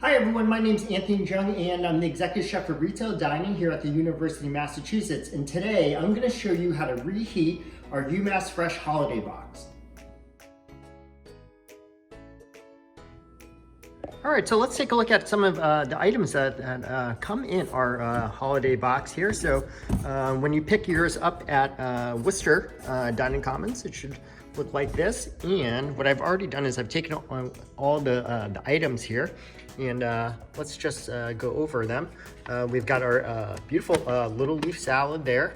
Hi everyone, my name is Anthony Jung and I'm the Executive Chef for Retail Dining here at the University of Massachusetts. And today I'm going to show you how to reheat our UMass Fresh Holiday Box. All right, so let's take a look at some of the items that come in our holiday box here. So when you pick yours up at Worcester Dining Commons, it should look like this. And what I've already done is I've taken all the items here, and let's just go over them. We've got our beautiful little leaf salad there.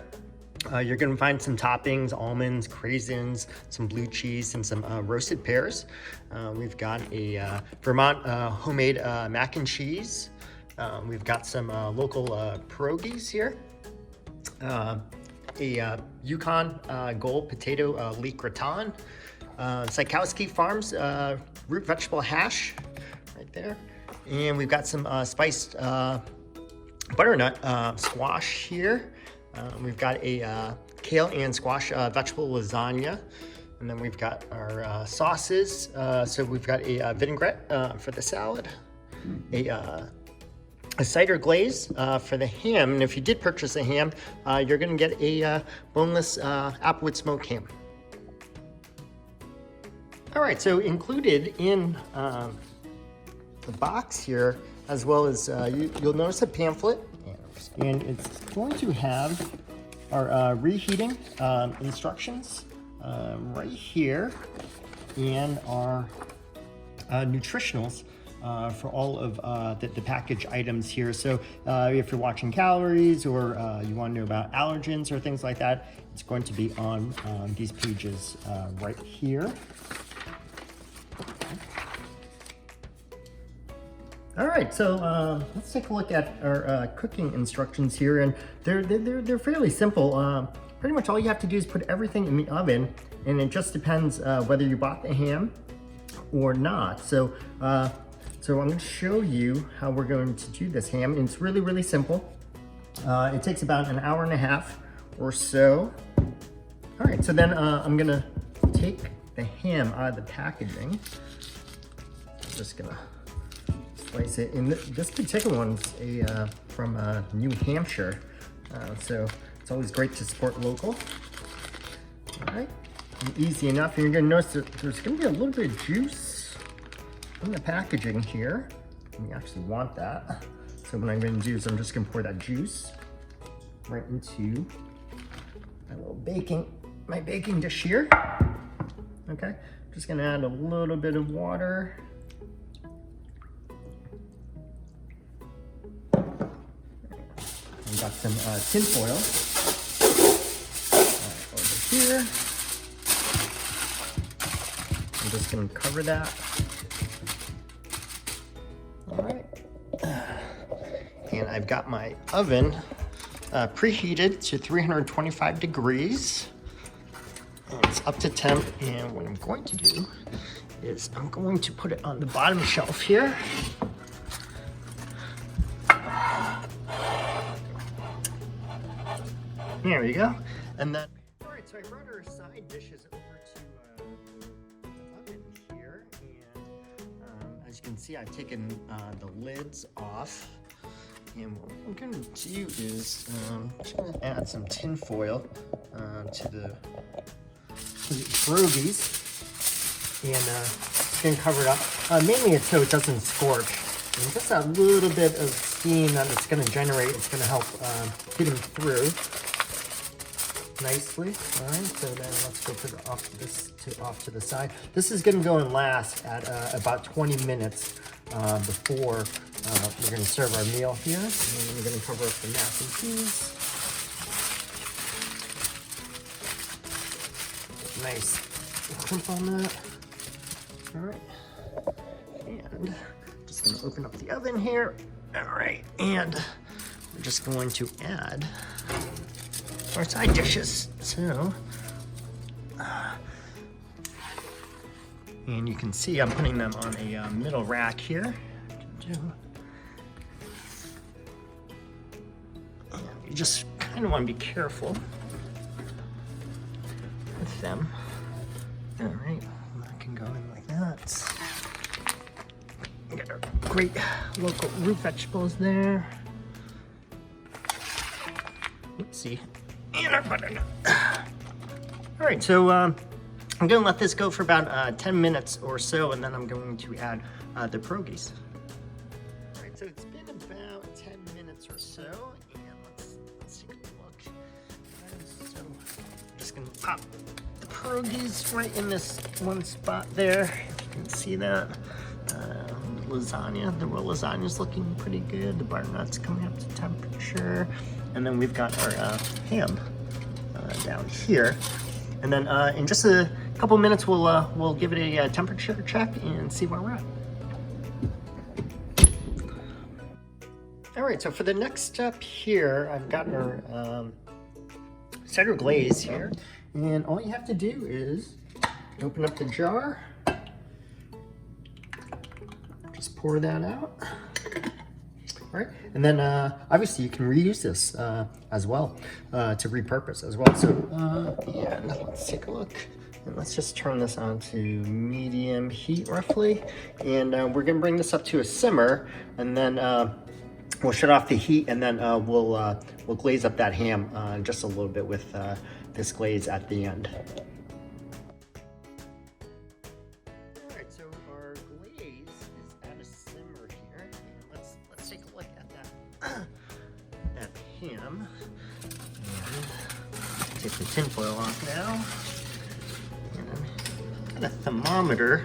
You're going to find some toppings, almonds, craisins, some blue cheese, and some roasted pears. We've got a Vermont homemade mac and cheese. We've got some local pierogies here. A Yukon Gold potato leek gratin. Sikowski Farms root vegetable hash right there. And we've got some spiced butternut squash here. We've got a kale and squash vegetable lasagna. And then we've got our sauces. So we've got a vinaigrette for the salad, a cider glaze for the ham. And if you did purchase a ham, you're gonna get a boneless applewood smoked ham. All right, so included in the box here, as well as you'll notice a pamphlet, and it's going to have our reheating instructions right here, and our nutritionals for all of the package items here. So if you're watching calories, or you want to know about allergens or things like that, it's going to be on these pages right here. All right, so let's take a look at our cooking instructions here, and they're fairly simple. Pretty much all you have to do is put everything in the oven, and it just depends whether you bought the ham or not. So I'm going to show you how we're going to do this ham, and it's really simple. It takes about an hour and a half or so. All right, so then I'm gonna take the ham out of the packaging. I'm just gonna slice it. And this particular one's from New Hampshire, so it's always great to support local. All right, and easy enough. And you're gonna notice that there's gonna be a little bit of juice in the packaging here, and you actually want that. So what I'm gonna do is I'm just gonna pour that juice right into my baking dish here. Okay, just gonna add a little bit of water. I've got some tin foil over here. I'm just gonna cover that. All right. And I've got my oven preheated to 325 degrees. And it's up to temp, and what I'm going to do is I'm going to put it on the bottom shelf here. There we go. And then, all right, so I brought our side dishes over to the oven here, and as you can see, I've taken the lids off. And what I'm gonna do is I'm just gonna add some tin foil to the pierogies, and just gonna cover it up. Mainly it's so it doesn't scorch. And just a little bit of steam that it's gonna generate, it's gonna help get them through nicely. All right, so then let's go put it off to the side. This is gonna go and last at about 20 minutes before we're gonna serve our meal here. And then we're gonna cover up the mac and cheese. Nice crimp on that. All right, and just gonna open up the oven here. All right, and we're just going to add our side dishes. So, and you can see I'm putting them on a middle rack here. And you just kind of want to be careful with them. All right, that can go in like that. We got our great local root vegetables there. Let's see. And our butternut. All right, so I'm gonna let this go for about 10 minutes or so, and then I'm going to add the pierogies. All right, so it's been about 10 minutes or so, and let's take a look. So I'm just gonna pop the pierogies right in this one spot there. You can see that. The raw lasagna is looking pretty good. The butternut's coming up to temperature. And then we've got our ham down here. And then in just a couple minutes, we'll give it a temperature check and see where we're at. All right, so for the next step here, I've got our cider glaze here. And all you have to do is open up the jar. Just pour that out. All right, and then obviously you can reuse this as well to repurpose as well. So yeah, let's take a look. And let's just turn this on to medium heat roughly. And we're gonna bring this up to a simmer, and then we'll shut off the heat, and then we'll glaze up that ham just a little bit with this glaze at the end. Ham. And take the tin foil off now. And then got a thermometer.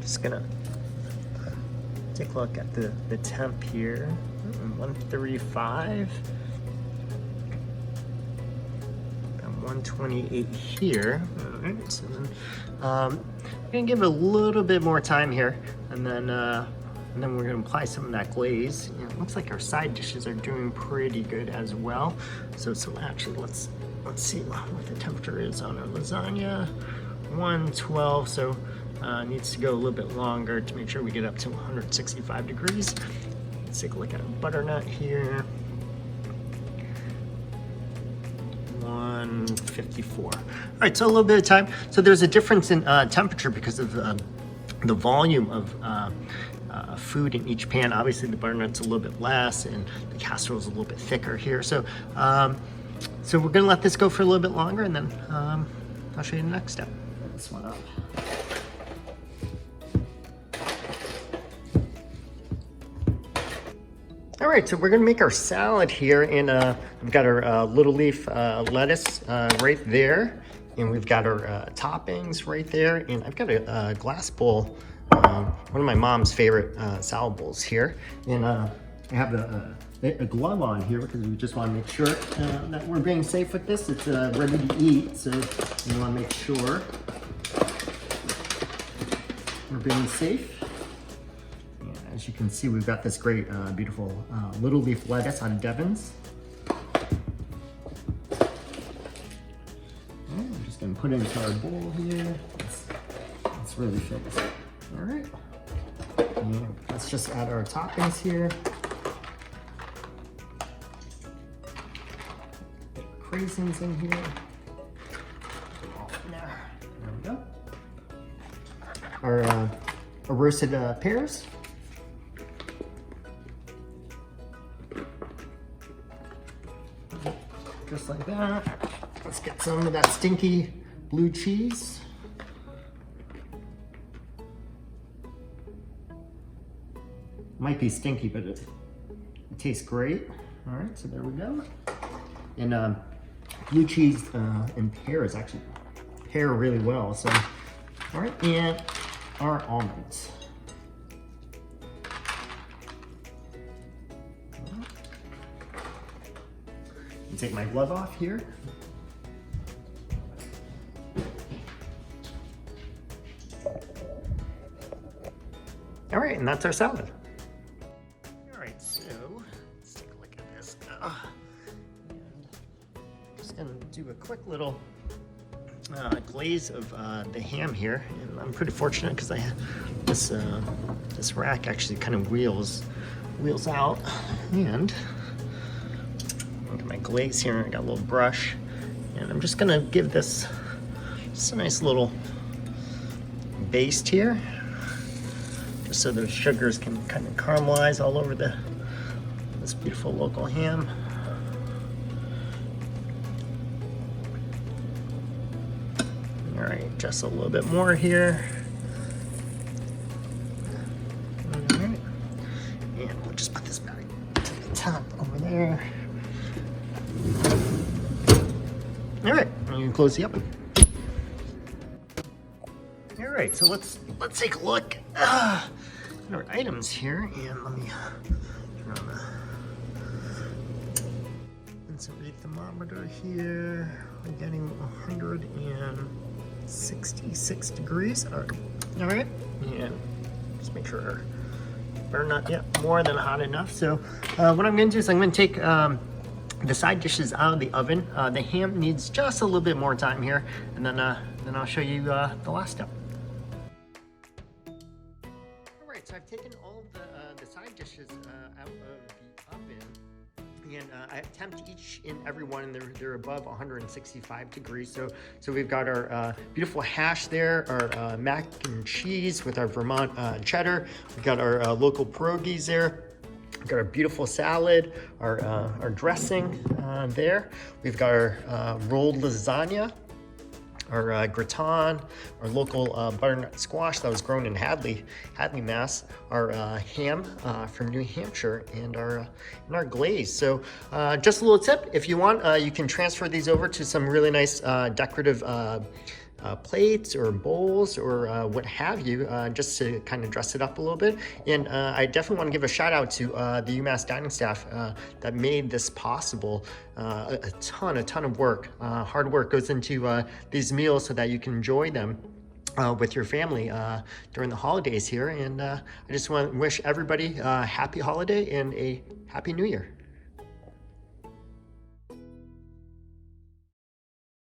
Just gonna take a look at the temp here. 135. Got 128 here. All right, so then I'm gonna give it a little bit more time here, and then we're gonna apply some of that glaze. You know, it looks like our side dishes are doing pretty good as well. So actually, let's see what the temperature is on our lasagna. 112, so needs to go a little bit longer to make sure we get up to 165 degrees. Let's take a look at our butternut here. 154. All right, so a little bit of time. So there's a difference in temperature because of the volume of food in each pan. Obviously the butternut's a little bit less and the casserole's a little bit thicker here. So so we're gonna let this go for a little bit longer, and then I'll show you the next step. Put this one up. All right, so we're gonna make our salad here, and we've got our little leaf lettuce right there, and we've got our toppings right there, and I've got a glass bowl, one of my mom's favorite salad bowls here, and I have a glove on here because we just want to make sure that we're being safe with this. It's ready to eat, so we want to make sure we're being safe. As you can see, we've got this great, beautiful little leaf lettuce out of Devon's. And I'm just gonna put it into our bowl here. Let's really fill this up. All right. And let's just add our toppings here. Get craisins in here. There we go. Our roasted pears. Just like that. Let's get some of that stinky blue cheese. Might be stinky, but it tastes great. All right, so there we go. And blue cheese and pears actually pair really well. So, all right, and our almonds. Take my glove off here. All right, and that's our salad. All right, so let's take a look at this. Just gonna do a quick little glaze of the ham here, and I'm pretty fortunate because I have this rack actually kind of wheels out, and look at my glaze here. I got a little brush, and I'm just gonna give this just a nice little baste here, just just so those sugars can kind of caramelize all over this beautiful local ham. All right, just a little bit more here. All right, and we'll just put this back to the top over there. All right, and you can close the oven. All right, so let's take a look at our items here, and let me turn on the read thermometer here. We're getting 166 degrees. All right, and just make sure we're not yet more than hot enough. So what I'm going to do is I'm going to take the side dishes out of the oven. The ham needs just a little bit more time here, and then I'll show you the last step. All right, so I've taken all of the side dishes out of the oven, and I tempt each and every one, and they're above 165 degrees. So we've got our beautiful hash there, our mac and cheese with our Vermont cheddar. We've got our local pierogies there. We've got our beautiful salad, our dressing there. We've got our rolled lasagna, our gratin, our local butternut squash that was grown in Hadley, Mass, our ham from New Hampshire, and our glaze. So just a little tip, if you want, you can transfer these over to some really nice decorative plates or bowls or what have you, just to kind of dress it up a little bit. And I definitely want to give a shout out to the UMass dining staff that made this possible. A ton of work, hard work goes into these meals so that you can enjoy them with your family during the holidays here. And I just want to wish everybody a happy holiday and a happy new year.